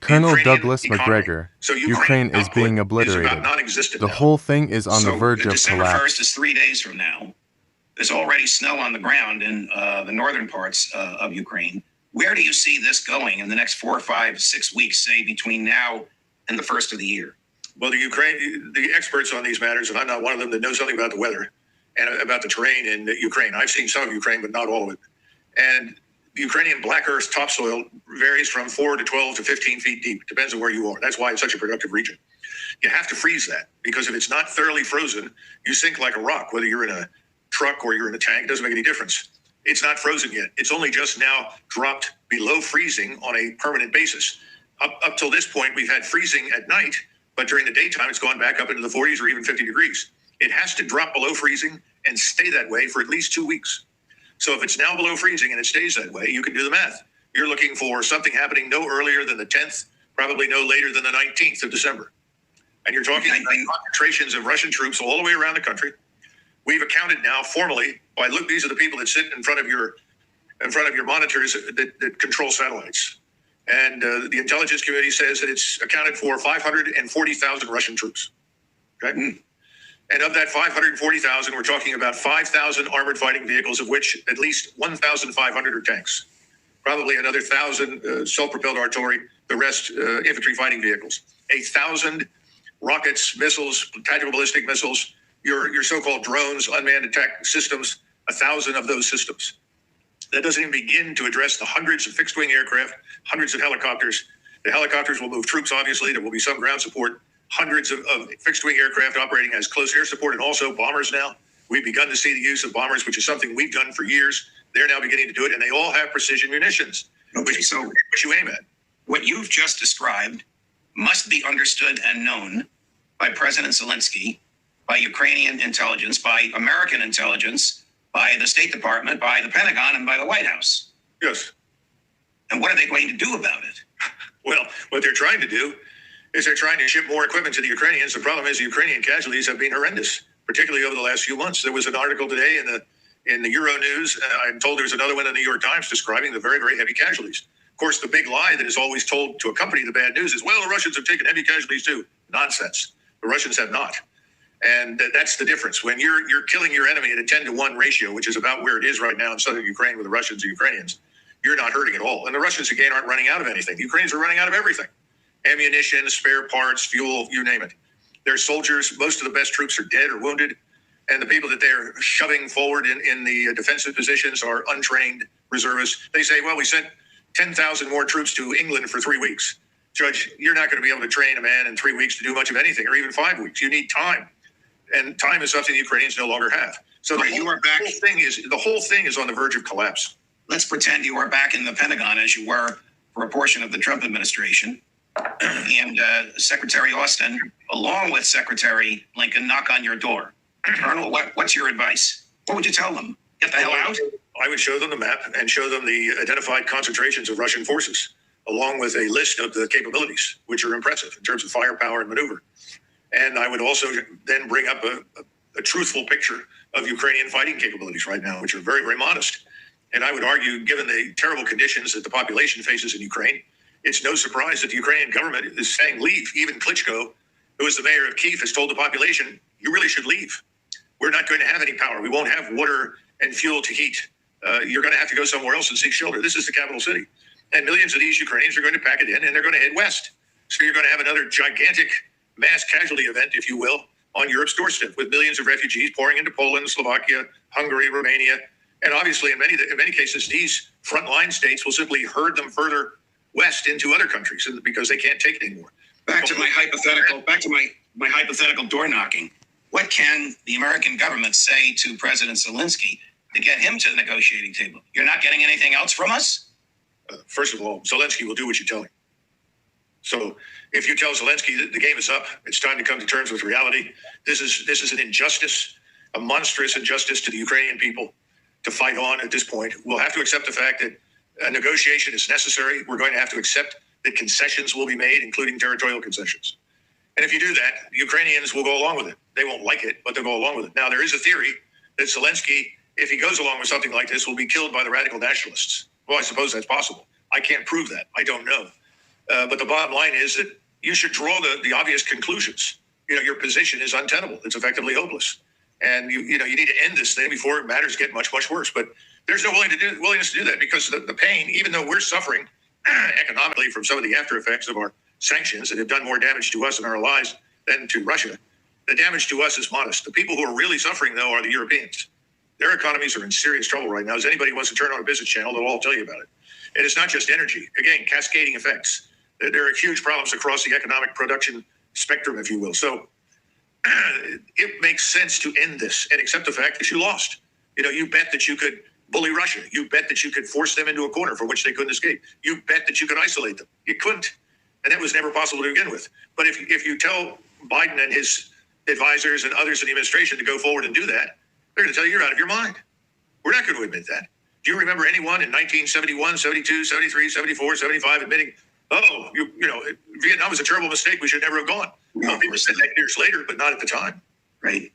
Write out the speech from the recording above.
Colonel Douglas economy. McGregor, So Ukraine Ukraine is output being is obliterated. about non-existent The now. whole thing is on the So verge of December 1st collapse. is 3 days from now. There's already snow on the ground in the northern parts of Ukraine. Where do you see this going in the next 4, 5, 6 weeks, say between now and the first of the year? Well, the experts on these matters, and I'm not one of them, that know something about the weather and about the terrain in Ukraine. I've seen some of Ukraine, but not all of it. And the Ukrainian black earth topsoil varies from 4 to 12 to 15 feet deep. It depends on where you are. That's why it's such a productive region. You have to freeze that, because if it's not thoroughly frozen, you sink like a rock, whether you're in a truck or you're in a tank. It doesn't make any difference. It's not frozen yet. It's only just now dropped below freezing on a permanent basis. Up till this point, we've had freezing at night, but during the daytime, it's gone back up into the 40s or even 50 degrees. It has to drop below freezing and stay that way for at least 2 weeks. So if it's now below freezing and it stays that way, you can do the math. You're looking for something happening no earlier than the 10th, probably no later than the 19th of December. And you're talking about concentrations of Russian troops all the way around the country. We've accounted now formally by look. These are the people that sit in front of your monitors that control satellites. And the intelligence community says that it's accounted for 540,000 Russian troops. Okay? And of that 540,000, we're talking about 5,000 armored fighting vehicles, of which at least 1,500 are tanks. Probably another 1,000 self-propelled artillery, the rest infantry fighting vehicles. 1,000 rockets, missiles, tactical ballistic missiles, your so-called drones, unmanned attack systems, 1,000 of those systems. That doesn't even begin to address the hundreds of fixed-wing aircraft, hundreds of helicopters. The helicopters will move troops, obviously. There will be some ground support. Hundreds of fixed-wing aircraft operating as close air support, and also bombers now. We've begun to see the use of bombers, which is something we've done for years. They're now beginning to do it, and they all have precision munitions, which you aim at. What you've just described must be understood and known by President Zelensky, by Ukrainian intelligence, by American intelligence, by the State Department, by the Pentagon, and by the White House. Yes. And what are they going to do about it? Well, what they're trying to do is they're trying to ship more equipment to the Ukrainians. The problem is the Ukrainian casualties have been horrendous, particularly over the last few months. There was an article today in the Euro News. I'm told there's another one in the New York Times describing the very, very heavy casualties. Of course, the big lie that is always told to accompany the bad news is, well, the Russians have taken heavy casualties too. Nonsense. The Russians have not. And that's the difference. When you're killing your enemy at a 10-to-1 ratio, which is about where it is right now in southern Ukraine with the Russians and Ukrainians, you're not hurting at all. And the Russians, again, aren't running out of anything. The Ukrainians are running out of everything. Ammunition, spare parts, fuel, you name it. Their soldiers, most of the best troops are dead or wounded. And the people that they're shoving forward in the defensive positions are untrained reservists. They say, well, we sent 10,000 more troops to England for 3 weeks. Judge, you're not going to be able to train a man in 3 weeks to do much of anything, or even 5 weeks. You need time. And time is something the Ukrainians no longer have. So the whole thing is on the verge of collapse. Let's pretend you are back in the Pentagon as you were for a portion of the Trump administration. And Secretary Austin, along with Secretary Blinken, knock on your door. Colonel, what's your advice? What would you tell them? Get the hell out? I would show them the map and show them the identified concentrations of Russian forces, along with a list of the capabilities, which are impressive in terms of firepower and maneuver. And I would also then bring up a truthful picture of Ukrainian fighting capabilities right now, which are very, very modest. And I would argue, given the terrible conditions that the population faces in Ukraine, it's no surprise that the Ukrainian government is saying leave. Even Klitschko, who is the mayor of Kyiv, has told the population, you really should leave. We're not going to have any power. We won't have water and fuel to heat. You're going to have to go somewhere else and seek shelter. This is the capital city. And millions of these Ukrainians are going to pack it in, and they're going to head west. So you're going to have another gigantic mass casualty event, if you will, on Europe's doorstep, with millions of refugees pouring into Poland, Slovakia, Hungary, Romania. And obviously, in many cases, these frontline states will simply herd them further west into other countries because they can't take it anymore. Back to my hypothetical door knocking. What can the American government say to President Zelensky to get him to the negotiating table? You're not getting anything else from us? First of all, Zelensky will do what you tell him. So if you tell Zelensky that the game is up, it's time to come to terms with reality. This is an injustice, a monstrous injustice to the Ukrainian people to fight on at this point. We'll have to accept the fact that a negotiation is necessary. We're going to have to accept that concessions will be made, including territorial concessions. And if you do that, the Ukrainians will go along with it. They won't like it, but they'll go along with it. Now, there is a theory that Zelensky, if he goes along with something like this, will be killed by the radical nationalists. Well, I suppose that's possible. I can't prove that. I don't know. But the bottom line is that you should draw the obvious conclusions. Your position is untenable. It's effectively hopeless. And you need to end this thing before matters get much, much worse. But there's no willingness to do that, because the pain, even though we're suffering economically from some of the after effects of our sanctions that have done more damage to us and our allies than to Russia, the damage to us is modest. The people who are really suffering, though, are the Europeans. Their economies are in serious trouble right now. As anybody wants to turn on a business channel, they'll all tell you about it. And it's not just energy. Again, cascading effects. There are huge problems across the economic production spectrum, if you will. So it makes sense to end this and accept the fact that you lost. You bet that you could bully Russia. You bet that you could force them into a corner from which they couldn't escape. You bet that you could isolate them. You couldn't. And that was never possible to begin with. But if you tell Biden and his advisors and others in the administration to go forward and do that, they're going to tell you you're out of your mind. We're not going to admit that. Do you remember anyone in 1971, 72, 73, 74, 75 admitting, Vietnam was a terrible mistake, we should never have gone? No, People said that years later, but not at the time. Right.